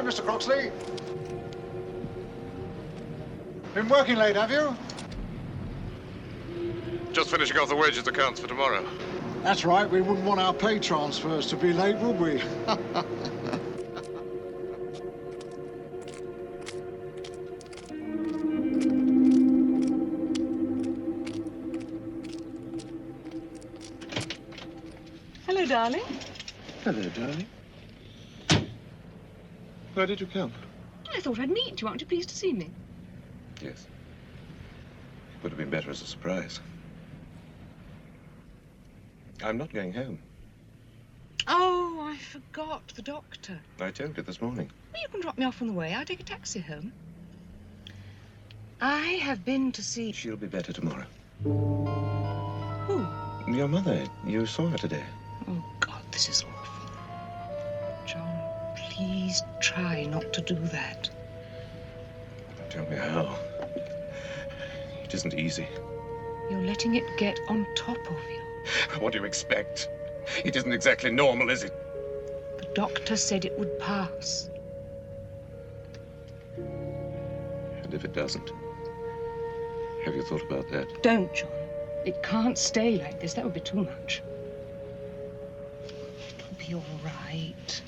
Mr. Croxley. Been working late, have you? Just finishing off the wages accounts for tomorrow. That's right. We wouldn't want our pay transfers to be late, would we? Hello, darling. Hello, darling. Why did you come? I thought I'd meet you. Aren't you pleased to see me? Yes. Would have been better as a surprise. I'm not going home. Oh, I forgot the doctor. I told you this morning. Well, you can drop me off on the way. I'll take a taxi home. I have been to see... She'll be better tomorrow. Who? Your mother. You saw her today. Oh, God, this is awful. John, please try not to do that. Don't tell me how. It isn't easy. You're letting it get on top of you. What do you expect? It isn't exactly normal, is it? The doctor said it would pass. And if it doesn't? Have you thought about that? Don't, John. It can't stay like this. That would be too much. It'll be all right.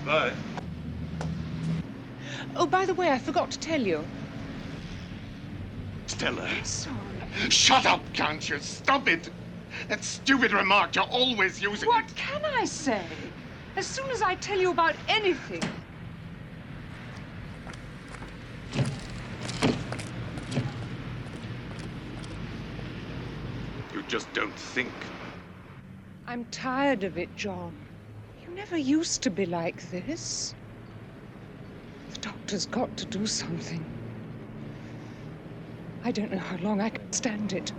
Bye. Oh, by the way, I forgot to tell you. Stella. Sorry. Shut up, can't you? Stop it. That stupid remark you're always using. What can I say? As soon as I tell you about anything. You just don't think. I'm tired of it, John. You never used to be like this. The doctor's got to do something. I don't know how long I can stand it.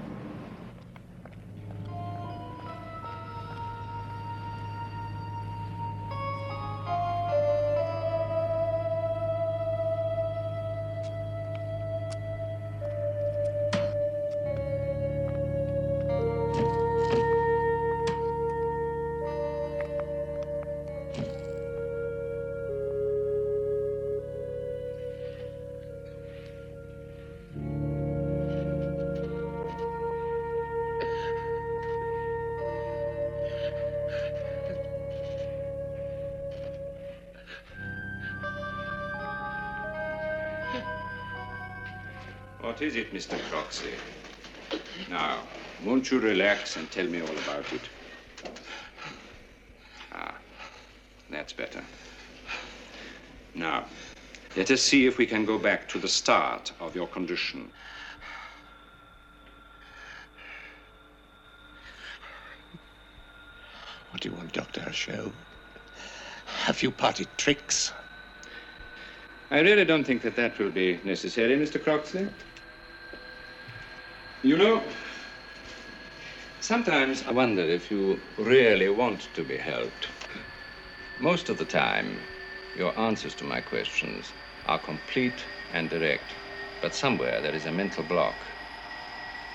What is it, Mr. Croxley? Now, won't you relax and tell me all about it? Ah, that's better. Now, let us see if we can go back to the start of your condition. What do you want, Dr. Show? A few party tricks? I really don't think that that will be necessary, Mr. Croxley. You know, sometimes I wonder if you really want to be helped. Most of the time, your answers to my questions are complete and direct. But somewhere there is a mental block,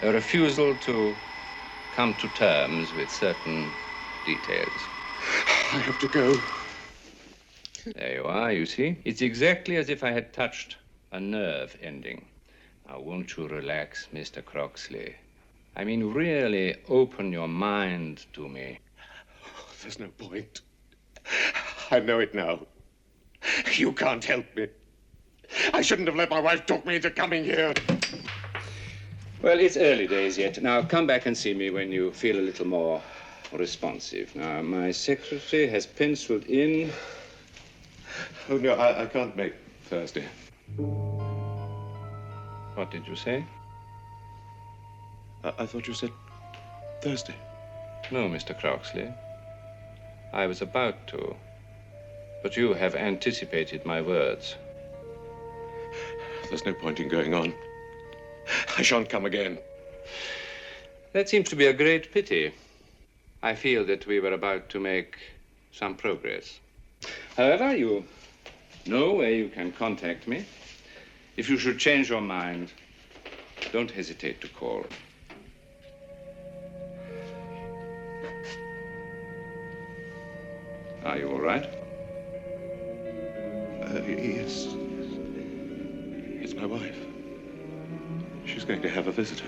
a refusal to come to terms with certain details. I have to go. There you are, you see? It's exactly as if I had touched a nerve ending. Now, won't you relax, Mr. Croxley? I mean, really open your mind to me. Oh, there's no point. I know it now. You can't help me. I shouldn't have let my wife talk me into coming here. Well, it's early days yet. Now, come back and see me when you feel a little more responsive. Now, my secretary has penciled in... Oh, no, I can't make Thursday. What did you say? I thought you said Thursday. No, Mr. Croxley. I was about to. But you have anticipated my words. There's no point in going on. I shan't come again. That seems to be a great pity. I feel that we were about to make some progress. However, you know where you can contact me. If you should change your mind, don't hesitate to call. Are you all right? Yes. It's my wife. She's going to have a visitor.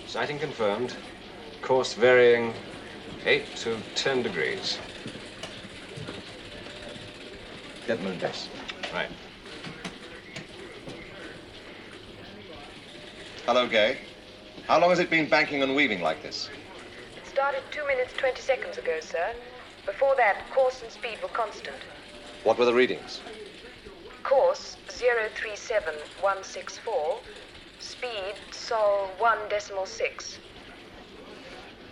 Sighting confirmed. Course varying 8 to 10 degrees. Get moon base. Right. Hello, Gay. How long has it been banking and weaving like this? It started 2 minutes, 20 seconds ago, sir. Before that, course and speed were constant. What were the readings? Course 037164. Speed sol 1.6.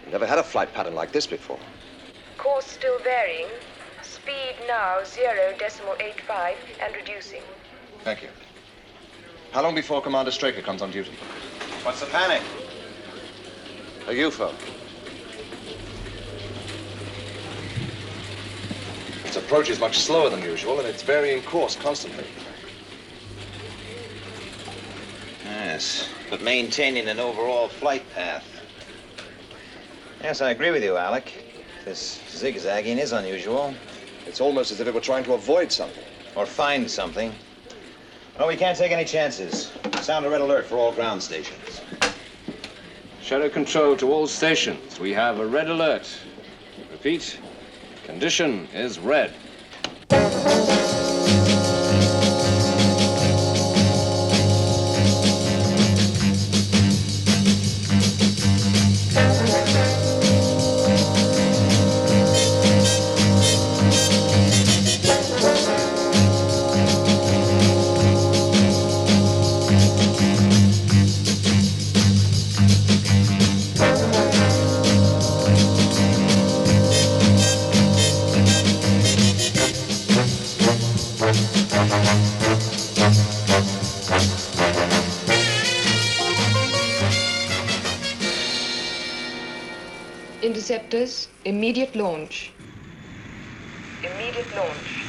You never had a flight pattern like this before. Course still varying. Speed now 0.85 and reducing. Thank you. How long before Commander Straker comes on duty? What's the panic? A UFO. Its approach is much slower than usual, and it's varying course constantly. Yes, but maintaining an overall flight path. Yes, I agree with you, Alec. This zigzagging is unusual. It's almost as if it were trying to avoid something. Or find something. Well, we can't take any chances. Sound a red alert for all ground stations. Shadow control to all stations. We have a red alert. Repeat. Condition is red. Interceptors, immediate launch. Immediate launch.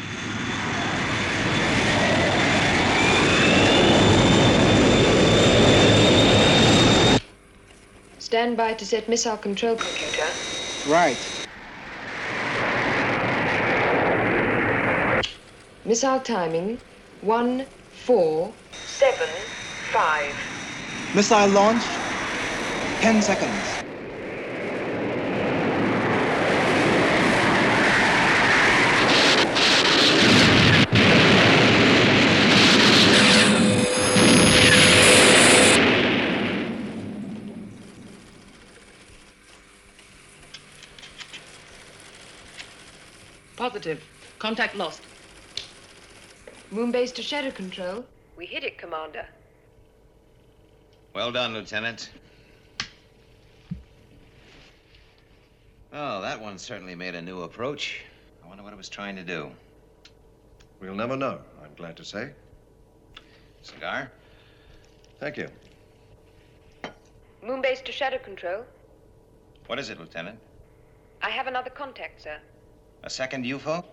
Stand by to set missile control computer. Right. Missile timing 1-4-7-5. Missile launch, 10 seconds. Positive. Contact lost. Moonbase to Shadow control. We hit it, Commander. Well done, Lieutenant. Oh, that one certainly made a new approach. I wonder what it was trying to do. We'll never know, I'm glad to say. Cigar? Thank you. Moonbase to Shadow control. What is it, Lieutenant? I have another contact, sir. A second UFO?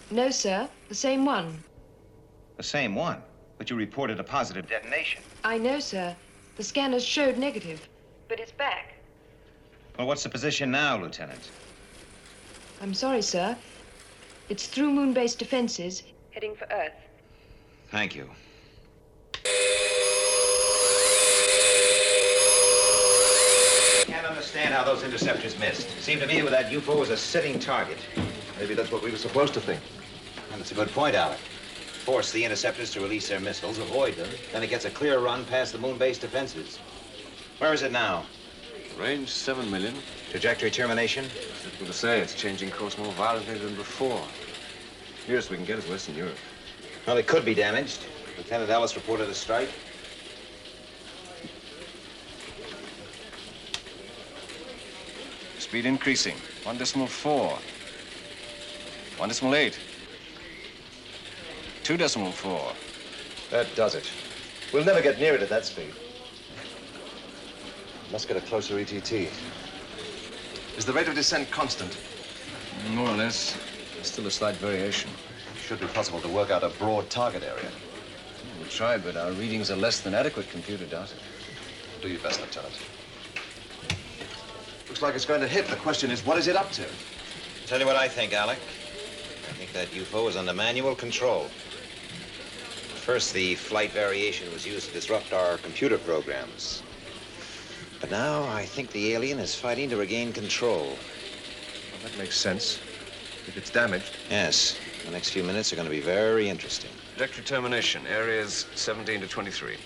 No, sir. The same one. The same one, but you reported a positive detonation. I know, sir. The scanners showed negative. But it's back. Well, what's the position now, Lieutenant? I'm sorry, sir. It's through Moonbase defenses. Heading for Earth. Thank you. Can't understand understand how those interceptors missed. It seemed to me that UFO was a sitting target. Maybe that's what we were supposed to think. And it's a good point, Alec. Force the interceptors to release their missiles, avoid them, then it gets a clear run past the moon-based defenses. Where is it now? Range 7 million. Trajectory termination? Difficult to say. It's changing course more violently than before. Nearest we can get is Western Europe. Well, it could be damaged. Lieutenant Ellis reported a strike. Speed increasing. 1.4. 1.8. 2.4. That does it. We'll never get near it at that speed. Must get a closer ETT. Is the rate of descent constant? More or less. There's still a slight variation. Should be possible to work out a broad target area. We'll try, but our readings are less than adequate, computer data. Do your best, Lieutenant. Looks like it's going to hit. The question is, what is it up to? Tell you what I think, Alec. I think that UFO is under manual control. First, the flight variation was used to disrupt our computer programs. But now, I think the alien is fighting to regain control. Well, that makes sense. If it's damaged. Yes. The next few minutes are going to be very interesting. Trajectory termination. Areas 17 to 23.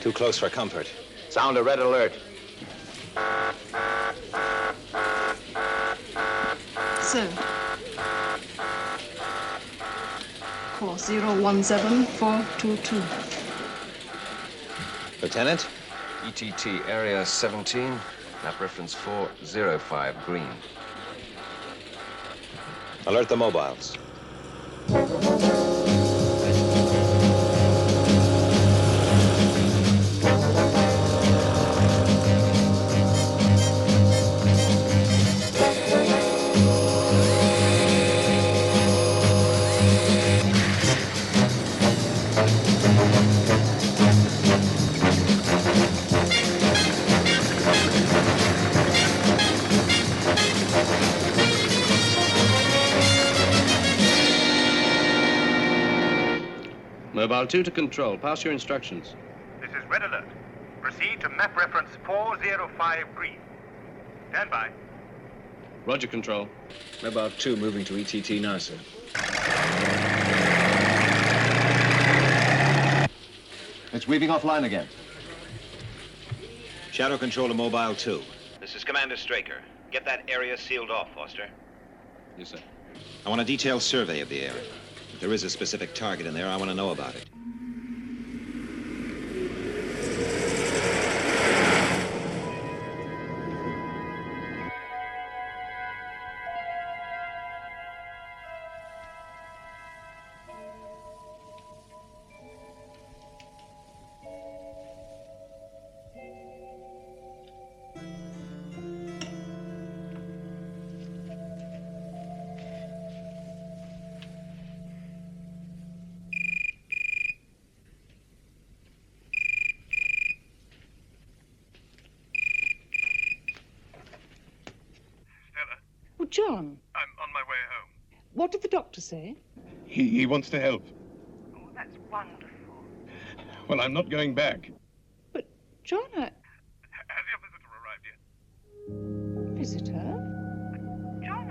Too close for comfort. Sound a red alert. Sir. Course 017422. Lieutenant? ETT, area 17, map reference 405, green. Alert the mobiles. Mobile 2 to control. Pass your instructions. This is Red Alert. Proceed to map reference 405 green. Stand by. Roger, control. Mobile 2 moving to ETT now, sir. It's weaving offline again. Shadow control to Mobile 2. This is Commander Straker. Get that area sealed off, Foster. Yes, sir. I want a detailed survey of the area. If there is a specific target in there, I want to know about it. Oh, John. I'm on my way home. What did the doctor say? He wants to help. Oh, that's wonderful. Well, I'm not going back. But, John, Has your visitor arrived yet? Visitor? John,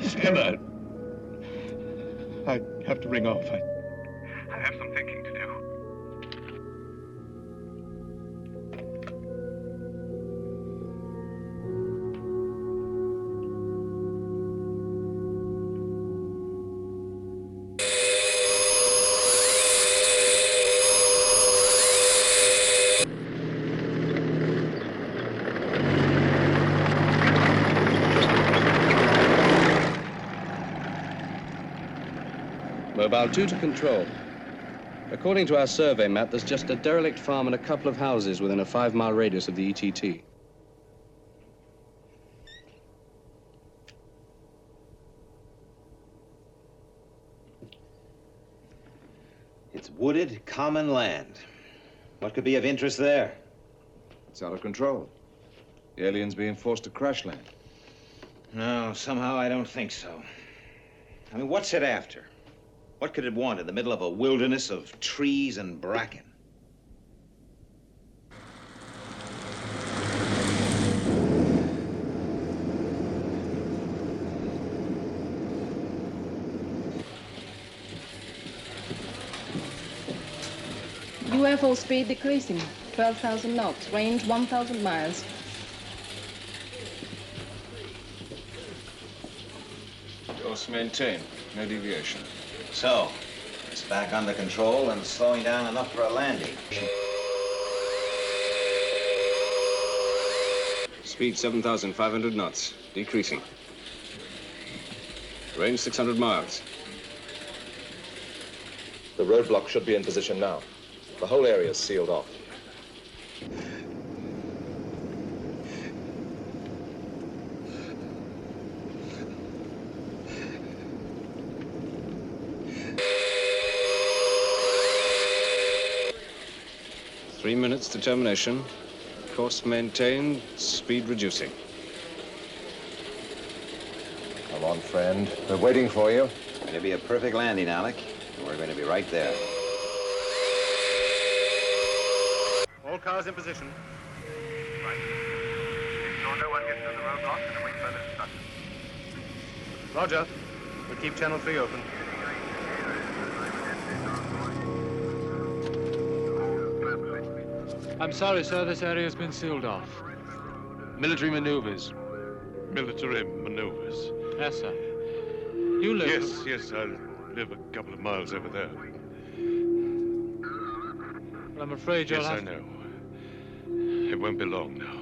Stella, I have to ring off. I have some thinking to do. Mobile 2 to control. According to our survey map, there's just a derelict farm and a couple of houses within a 5-mile radius of the ETT. It's wooded, common land. What could be of interest there? It's out of control. The alien's being forced to crash land. No, somehow I don't think so. I mean, what's it after? What could it want in the middle of a wilderness of trees and bracken? UFO speed decreasing. 12,000 knots. Range 1,000 miles. Course maintained. No deviation. So, it's back under control and slowing down enough for a landing. Speed 7,500 knots. Decreasing. Range 600 miles. The roadblock should be in position now. The whole area is sealed off. Three minutes to termination. Course maintained. Speed reducing. Come on, friend. We're waiting for you. It's going to be a perfect landing, Alec. And we're going to be right there. All cars in position. Right. Make sure no one gets on the roadblock and await further instructions. Roger. We'll keep channel 3 open. I'm sorry, sir. This area's been sealed off. Military maneuvers. Military maneuvers? Yes, sir. You live... Yes, I live a couple of miles over there. But I'm afraid you'll have... Yes, I know. It won't be long now.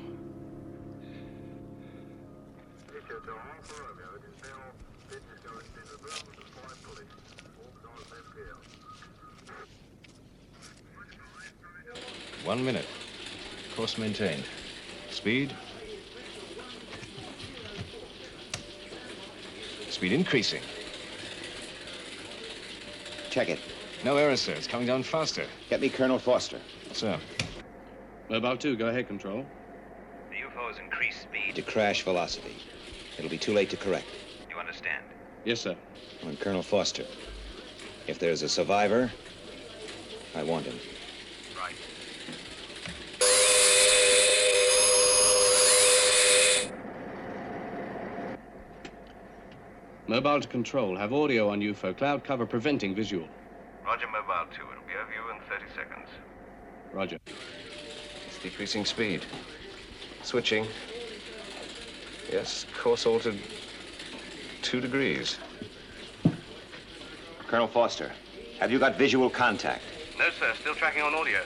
One minute. Course maintained. Speed. Speed increasing. Check it. No error, sir. It's coming down faster. Get me Colonel Foster. Sir. Mobile 2, go ahead, Control. The UFO has increased speed. To crash velocity. It'll be too late to correct. You understand? Yes, sir. And Colonel Foster, if there's a survivor, I want him. Right. Mobile to Control. Have audio on UFO. Cloud cover preventing visual. Roger, Mobile 2. It'll be over you in 30 seconds. Roger. It's decreasing speed. Switching. Yes, course altered 2 degrees. Colonel Foster, have you got visual contact? No, sir. Still tracking on audio.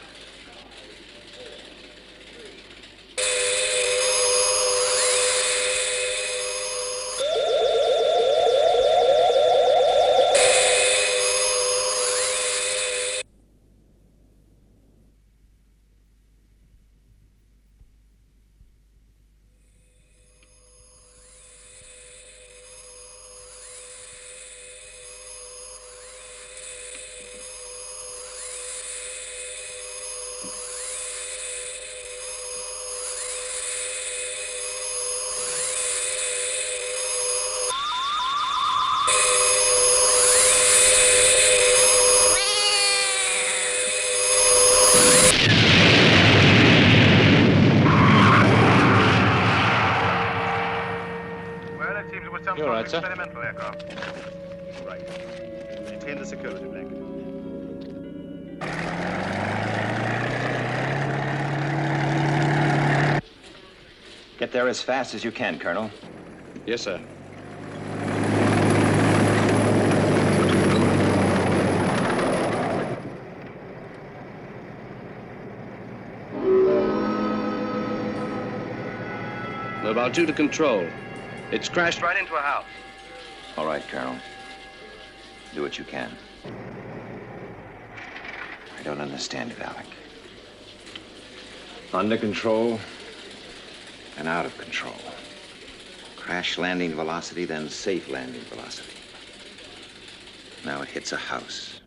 Well, it seems it was some You're sort right, of sir. experimental aircraft. Right. Maintain the security blanket. Get there as fast as you can, Colonel. Yes, sir. Mobile 2 to Control. It's crashed Right into a house. All right, Colonel. Do what you can. I don't understand it, Alec. Under control and out of control. Crash landing velocity, then safe landing velocity. Now it hits a house.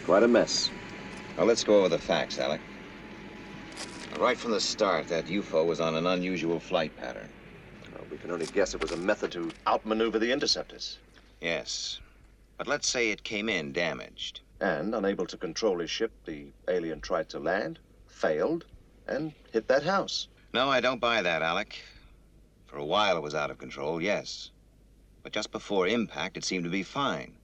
Quite a mess. Well, let's go over the facts, Alec. Right from the start, that UFO was on an unusual flight pattern. Well, we can only guess it was a method to outmaneuver the interceptors. Yes. But let's say it came in damaged. And, unable to control his ship, the alien tried to land, failed, and hit that house. No, I don't buy that, Alec. For a while it was out of control, yes. But just before impact, it seemed to be fine.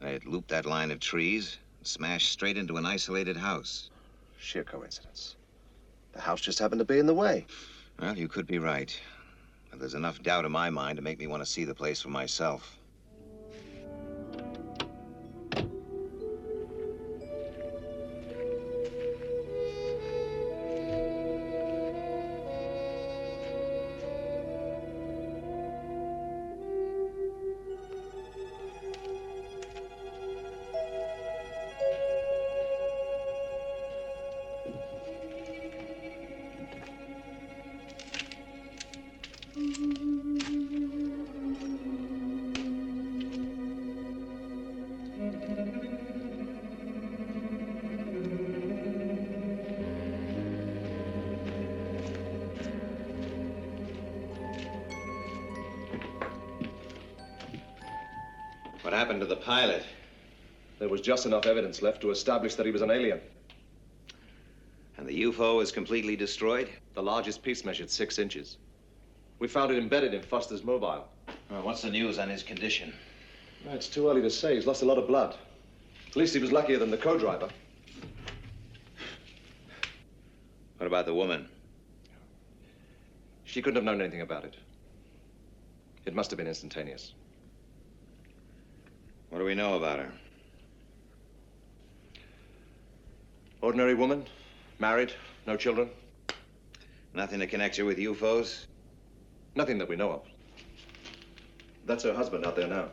It looped that line of trees and smashed straight into an isolated house. Sheer coincidence. The house just happened to be in the way. Well, you could be right. But there's enough doubt in my mind to make me want to see the place for myself. What happened to the pilot? There was just enough evidence left to establish that he was an alien. And the UFO is completely destroyed? The largest piece measured 6 inches. We found it embedded in Foster's mobile. Well, what's the news on his condition? It's too early to say. He's lost a lot of blood. At least he was luckier than the co-driver. What about the woman? She couldn't have known anything about it. It must have been instantaneous. What do we know about her? Ordinary woman, married, no children. Nothing to connect her with UFOs? Nothing that we know of. That's her husband out there now.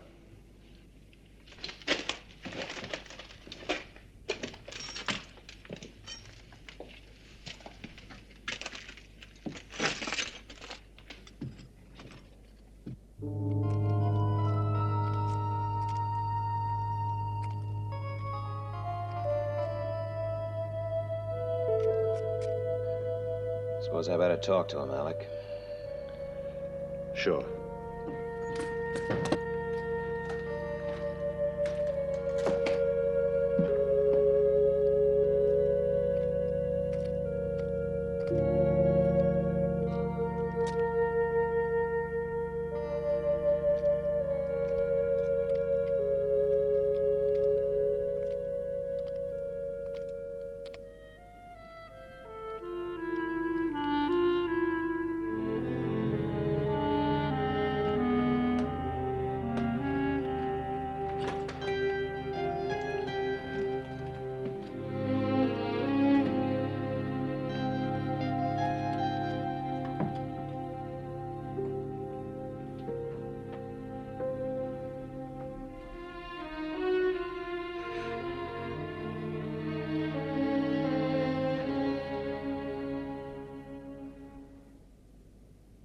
Suppose I better talk to him, Alec. Sure.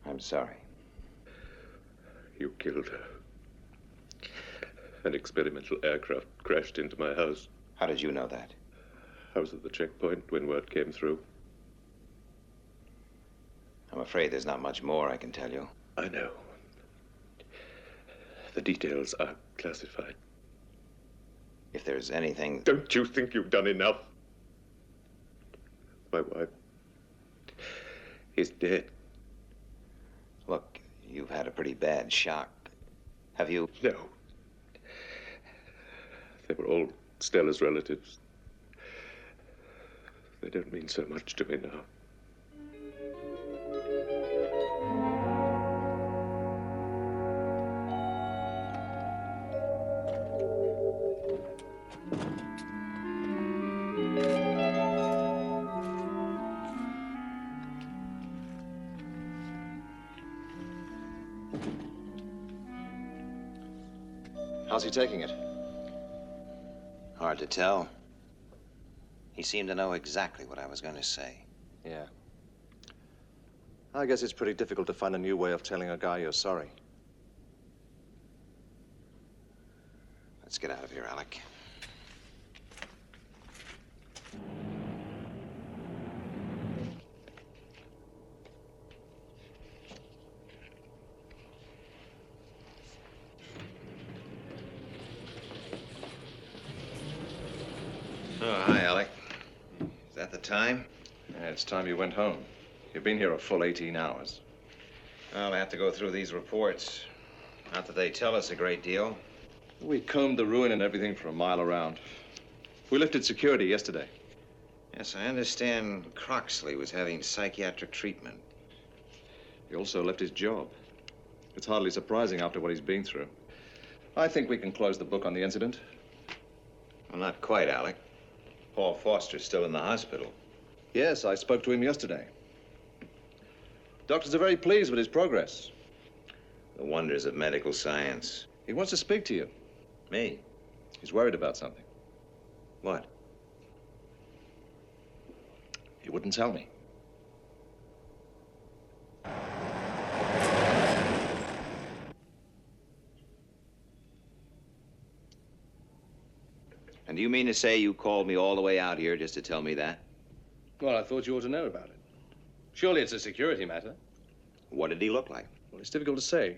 I'm sorry. You killed her. An experimental aircraft crashed into my house. How did you know that? I was at the checkpoint when word came through. I'm afraid there's not much more I can tell you. I know. The details are classified. If there's anything... Don't you think you've done enough? My wife is dead. Look, you've had a pretty bad shock. Have you? No. They were all Stella's relatives. They don't mean so much to me now. How's he taking it? Hard to tell. He seemed to know exactly what I was going to say. Yeah. I guess it's pretty difficult to find a new way of telling a guy you're sorry. Let's get out of here, Alec. Oh, hi, Alec. Is that the time? Yeah, it's time you went home. You've been here a full 18 hours. Well, I have to go through these reports. Not that they tell us a great deal. We combed the ruin and everything for a mile around. We lifted security yesterday. Yes, I understand Croxley was having psychiatric treatment. He also left his job. It's hardly surprising after what he's been through. I think we can close the book on the incident. Well, not quite, Alec. Paul Foster's still in the hospital. Yes, I spoke to him yesterday. Doctors are very pleased with his progress. The wonders of medical science. He wants to speak to you. Me? He's worried about something. What? He wouldn't tell me. And do you mean to say you called me all the way out here just to tell me that? Well, I thought you ought to know about it. Surely it's a security matter. What did he look like? Well, it's difficult to say.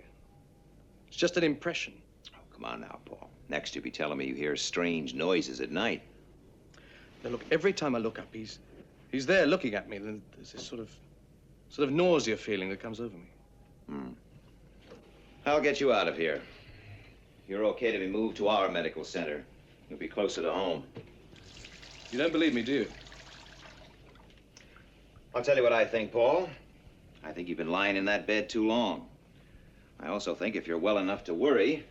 It's just an impression. Oh, come on now, Paul. Next you'll be telling me you hear strange noises at night. Now, look, every time I look up, he's there looking at me. Then there's this sort of nausea feeling that comes over me. I'll get you out of here. You're okay to be moved to our medical center. You'll be closer to home. You don't believe me, do you? I'll tell you what I think, Paul. I think you've been lying in that bed too long. I also think if you're well enough to worry,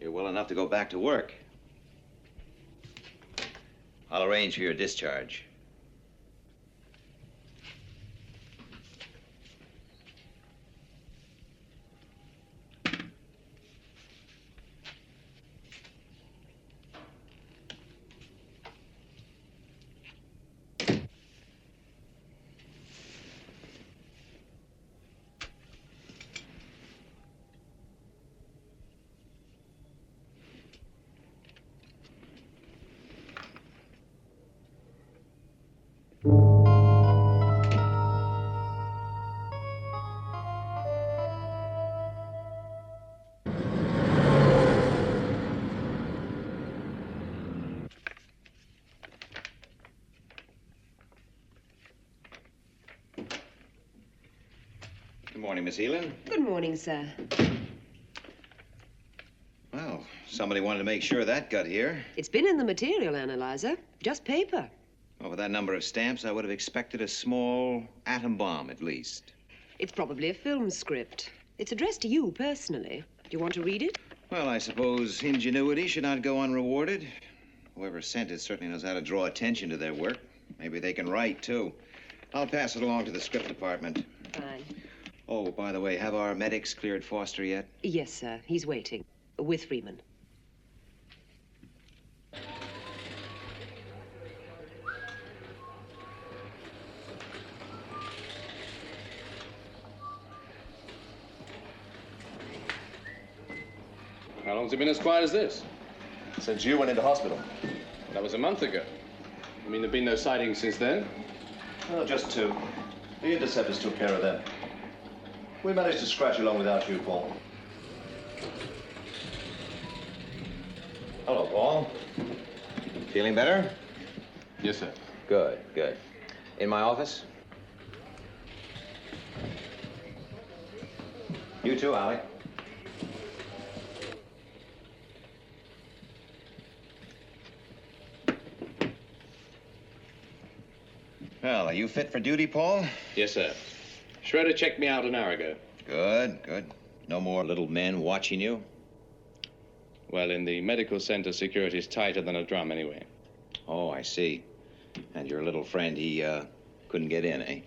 you're well enough to go back to work. I'll arrange for your discharge. Good morning, Miss Elan. Good morning, sir. Well, somebody wanted to make sure that got here. It's been in the material analyzer. Just paper. Well, with that number of stamps, I would have expected a small atom bomb, at least. It's probably a film script. It's addressed to you personally. Do you want to read it? Well, I suppose ingenuity should not go unrewarded. Whoever sent it certainly knows how to draw attention to their work. Maybe they can write, too. I'll pass it along to the script department. Fine. Oh, by the way, have our medics cleared Foster yet? Yes, sir. He's waiting. With Freeman. How long's it been as quiet as this? Since you went into hospital. That was a month ago. You mean there've been no sightings since then? Oh, just two. The interceptors took care of them. We managed to scratch along without you, Paul. Hello, Paul. Feeling better? Yes, sir. Good, good. In my office? You too, Alec. Well, are you fit for duty, Paul? Yes, sir. Schroeder checked me out an hour ago. Good, good. No more little men watching you? Well, in the medical center, security's tighter than a drum anyway. Oh, I see. And your little friend, he couldn't get in, eh?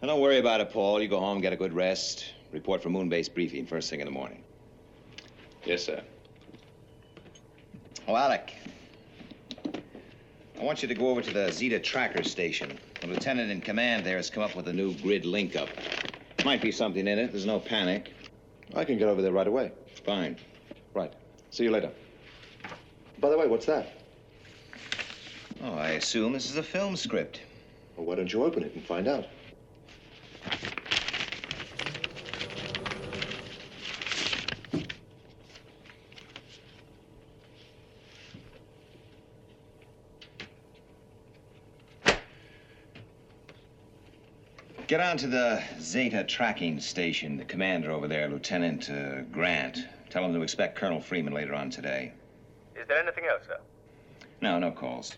Now, don't worry about it, Paul. You go home, get a good rest. Report for moon-based briefing first thing in the morning. Yes, sir. Oh, Alec. I want you to go over to the Zeta tracker station. The lieutenant in command there has come up with a new grid link-up. Might be something in it. There's no panic. I can get over there right away. Fine. Right. See you later. By the way, what's that? Oh, I assume this is a film script. Well, why don't you open it and find out? Get on to the Zeta tracking station. The commander over there, Lieutenant Grant. Tell him to expect Colonel Freeman later on today. Is there anything else, sir? No, no calls.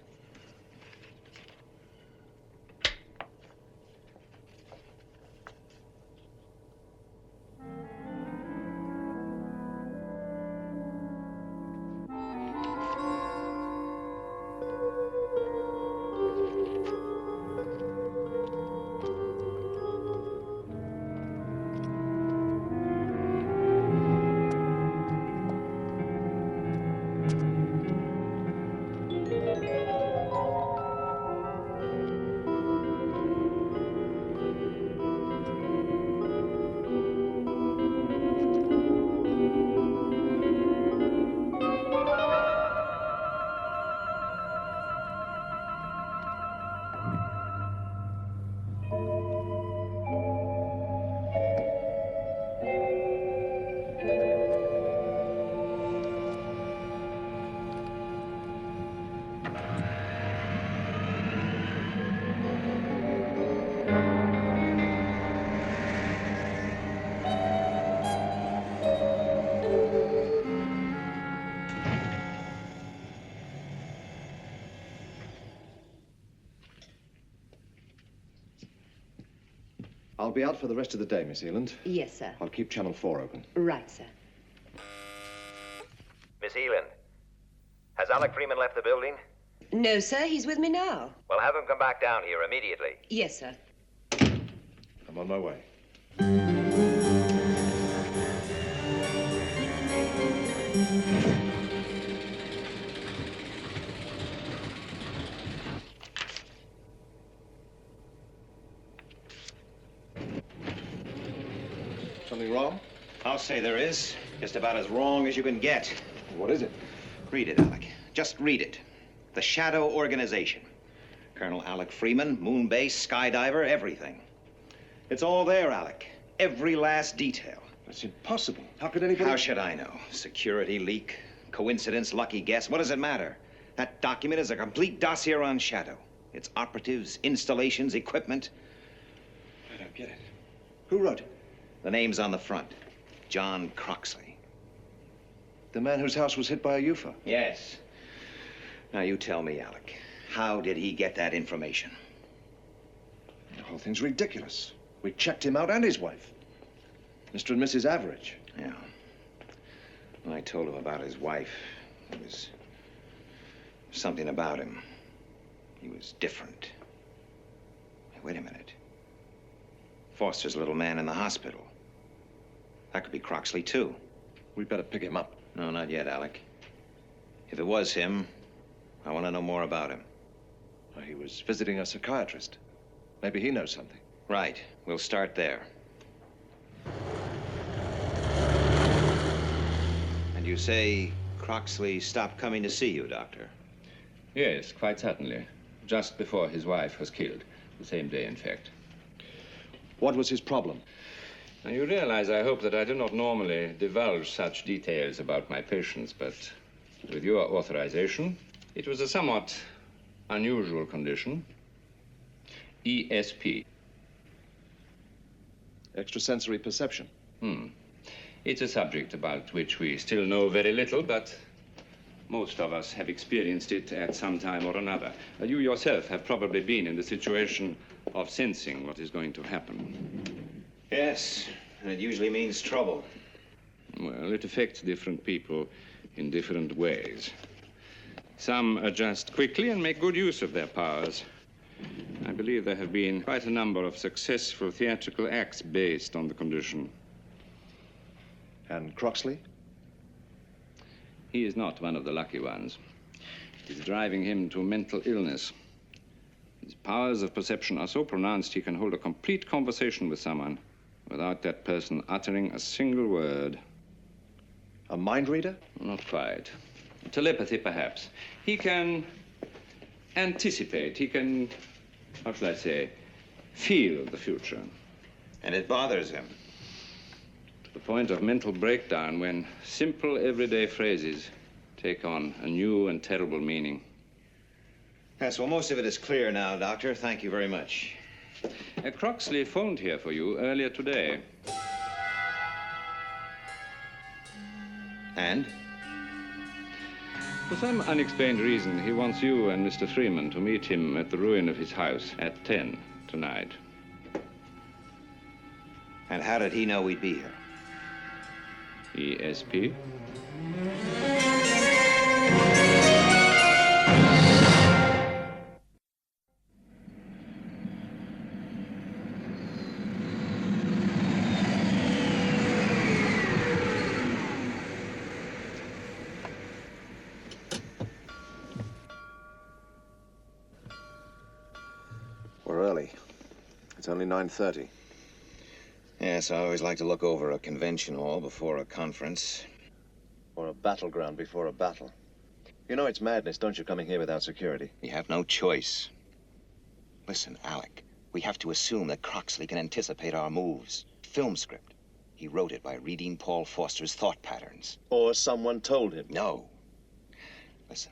I'll be out for the rest of the day, Miss Eland. Yes, sir. I'll keep Channel 4 open. Right, sir. Miss Eland, has Alec Freeman left the building? No, sir, he's with me now. Well, have him come back down here immediately. Yes, sir. I'm on my way. Something wrong? I'll say there is. Just about as wrong as you can get. What is it? Read it, Alec. Just read it. The Shado organization. Colonel Alec Freeman, moon base, skydiver, everything. It's all there, Alec. Every last detail. That's impossible. How could anybody... How should I know? Security leak, coincidence, lucky guess. What does it matter? That document is a complete dossier on Shado. Its operatives, installations, equipment. I don't get it. Who wrote it? The name's on the front. John Croxley. The man whose house was hit by a UFO? Yes. Now you tell me, Alec. How did he get that information? The whole thing's ridiculous. We checked him out and his wife. Mr. and Mrs. Average. Yeah. When I told him about his wife, there was something about him. He was different. Hey, wait a minute. Foster's little man in the hospital. That could be Croxley, too. We'd better pick him up. No, not yet, Alec. If it was him, I want to know more about him. Well, he was visiting a psychiatrist. Maybe he knows something. Right. We'll start there. And you say Croxley stopped coming to see you, Doctor? Yes, quite certainly. Just before his wife was killed. The same day, in fact. What was his problem? Now, you realize, I hope, that I do not normally divulge such details about my patients, but with your authorization, it was a somewhat unusual condition. ESP. Extrasensory perception. It's a subject about which we still know very little, but most of us have experienced it at some time or another. You yourself have probably been in the situation of sensing what is going to happen. Yes, and it usually means trouble. Well, it affects different people in different ways. Some adjust quickly and make good use of their powers. I believe there have been quite a number of successful theatrical acts based on the condition. And Croxley? He is not one of the lucky ones. It is driving him to mental illness. His powers of perception are so pronounced he can hold a complete conversation with someone without that person uttering a single word. A mind reader? Not quite. Telepathy, perhaps. He can anticipate. He can, how shall I say, feel the future. And it bothers him. To the point of mental breakdown when simple everyday phrases take on a new and terrible meaning. Yes, well, most of it is clear now, Doctor. Thank you very much. Croxley phoned here for you earlier today. And? For some unexplained reason, he wants you and Mr. Freeman to meet him at the ruin of his house at 10 tonight. And how did he know we'd be here? ESP? We're early. It's only 9:30. Yes, I always like to look over a convention hall before a conference. Or a battleground before a battle. You know it's madness, don't you, coming here without security? You have no choice. Listen, Alec, we have to assume that Croxley can anticipate our moves. Film script. He wrote it by reading Paul Foster's thought patterns. Or someone told him. No. Listen,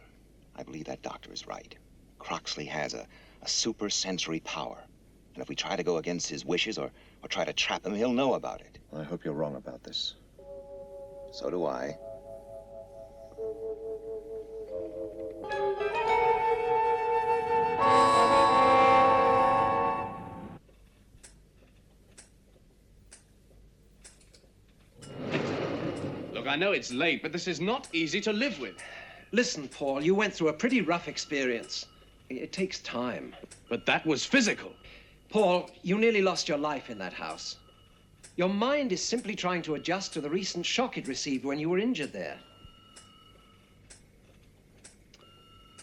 I believe that doctor is right. Croxley has a super sensory power. And if we try to go against his wishes or try to trap him, he'll know about it. I hope you're wrong about this. So do I. Look, I know it's late, but this is not easy to live with. Listen, Paul, you went through a pretty rough experience. It takes time. But that was physical. Paul, you nearly lost your life in that house. Your mind is simply trying to adjust to the recent shock it received when you were injured there.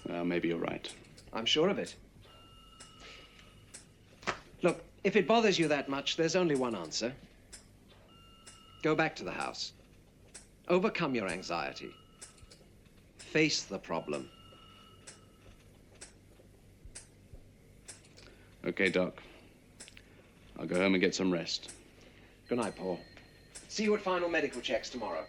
Well, maybe you're right. I'm sure of it. Look, if it bothers you that much, there's only one answer. Go back to the house. Overcome your anxiety. Face the problem. Okay, Doc. I'll go home and get some rest. Good night, Paul. See you at final medical checks tomorrow.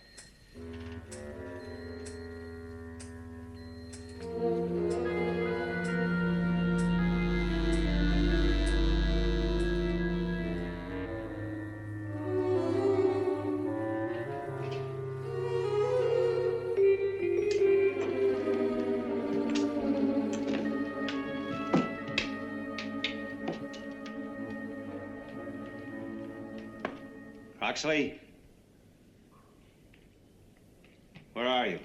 Croxley? Where are you?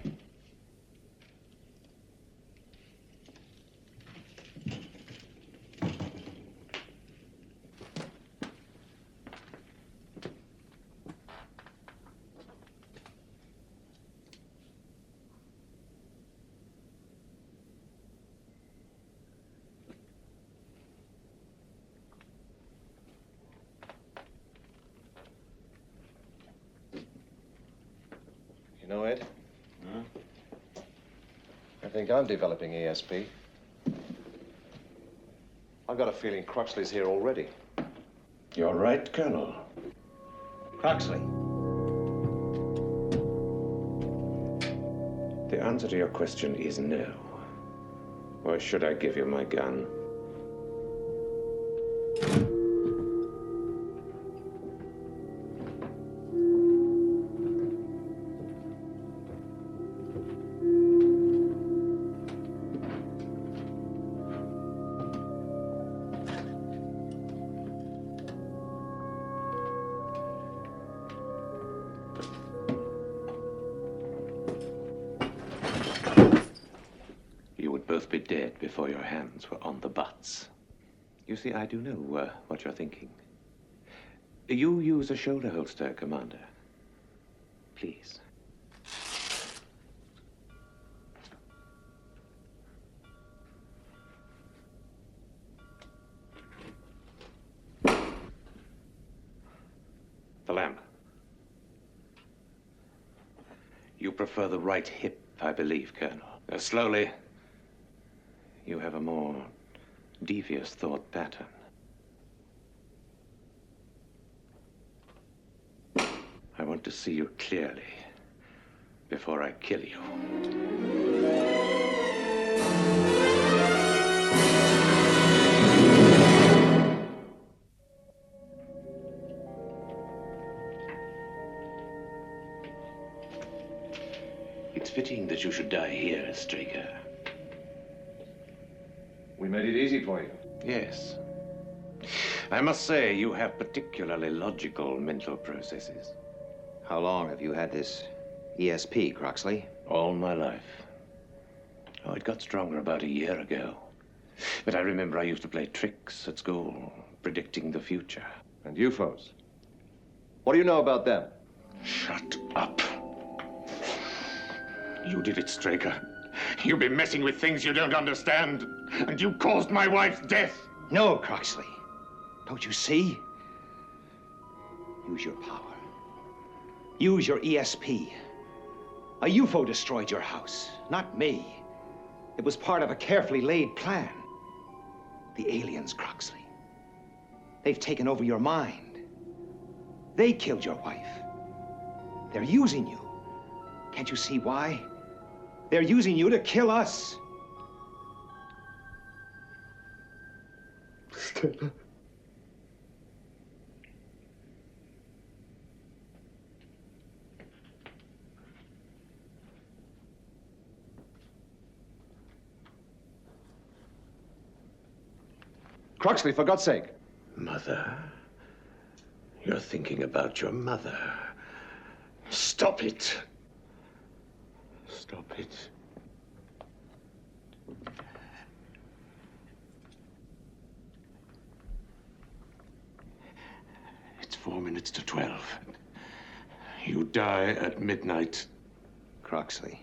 You know, Ed? I think I'm developing ESP. I've got a feeling Croxley's here already. You're right, Colonel. Croxley. The answer to your question is no. Or should I give you my gun? You would both be dead before your hands were on the butts. You see, I do know what you're thinking. You use a shoulder holster, Commander. Please. The lamp. You prefer the right hip, I believe, Colonel. Slowly. You have a more devious thought pattern. I want to see you clearly before I kill you. that you should die here, Straker. We made it easy for you. Yes. I must say, you have particularly logical mental processes. How long have you had this ESP, Croxley? All my life. Oh, it got stronger about a year ago. But I remember I used to play tricks at school, predicting the future. And UFOs? What do you know about them? Shut up. You did it, Straker. You've been messing with things you don't understand. And you caused my wife's death. No, Croxley. Don't you see? Use your power. Use your ESP. A UFO destroyed your house, not me. It was part of a carefully laid plan. The aliens, Croxley. They've taken over your mind. They killed your wife. They're using you. Can't you see why? They're using you to kill us. Stella. Croxley, for God's sake. Mother? You're thinking about your mother. Stop it. Stop it. It's 4 minutes to 12. You die at midnight. Croxley.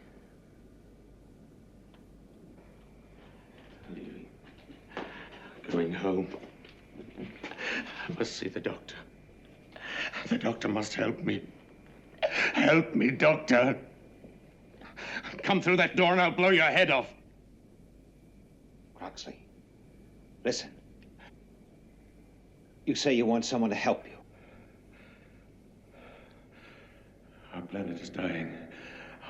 Leaving. Going home. I must see the doctor. The doctor must help me. Help me, doctor. Come through that door and I'll blow your head off. Croxley, listen. You say you want someone to help you. Our planet is dying.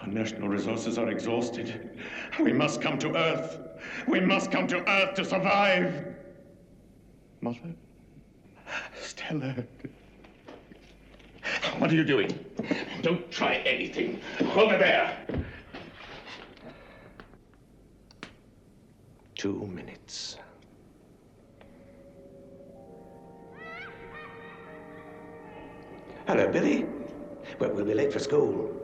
Our national resources are exhausted. We must come to Earth. We must come to Earth to survive. Mother? Stella. What are you doing? Don't try anything. Over there. 2 minutes. Hello, Billy. Well, we'll be late for school.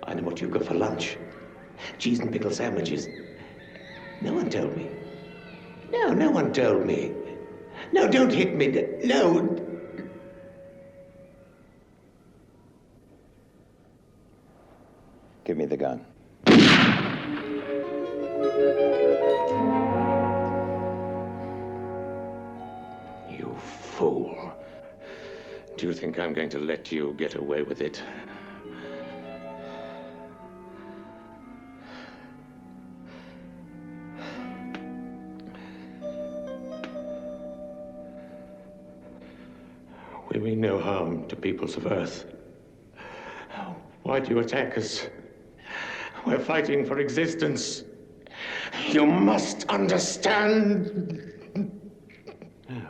I know what you've got for lunch. Cheese and pickle sandwiches. No one told me. No, no one told me. No, don't hit me. No. Give me the gun. You fool. Do you think I'm going to let you get away with it? We mean no harm to peoples of Earth. Why do you attack us? We're fighting for existence. You must understand. No.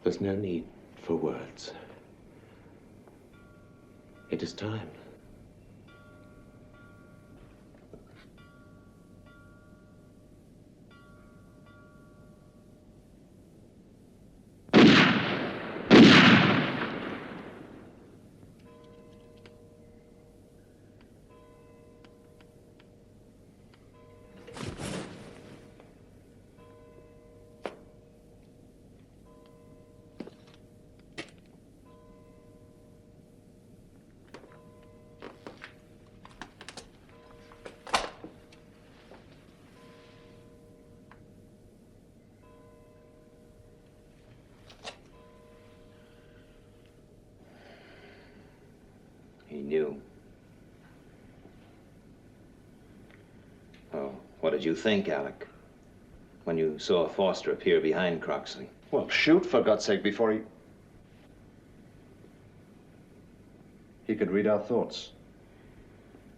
There's no need for words. It is time. He knew. Oh, what did you think, Alec, when you saw Foster appear behind Croxley? Well, shoot, for God's sake, before he... He could read our thoughts.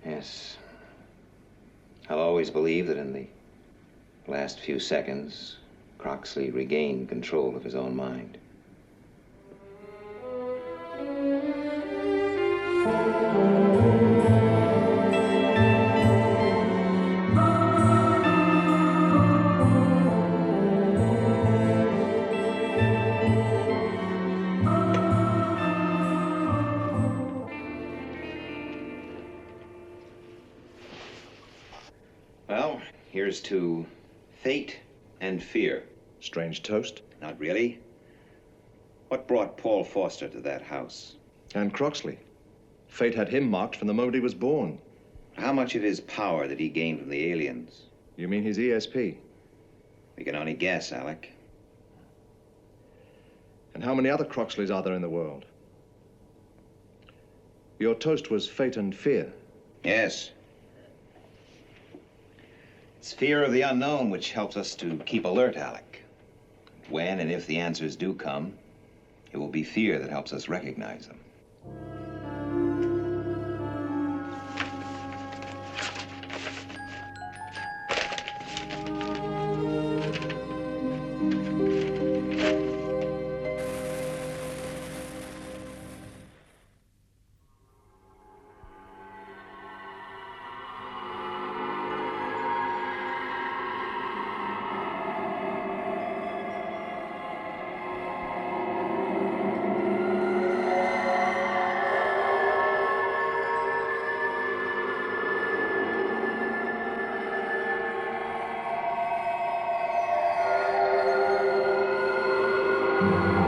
Yes. I'll always believe that in the last few seconds, Croxley regained control of his own mind. Well, here's to fate and fear. Strange toast. Not really. What brought Paul Foster to that house? And Croxley. Fate had him marked from the moment he was born. How much of his power did he gain from the aliens? You mean his ESP? We can only guess, Alec. And how many other Croxleys are there in the world? Your toast was fate and fear. Yes. It's fear of the unknown which helps us to keep alert, Alec. When and if the answers do come, it will be fear that helps us recognize them. Thank you.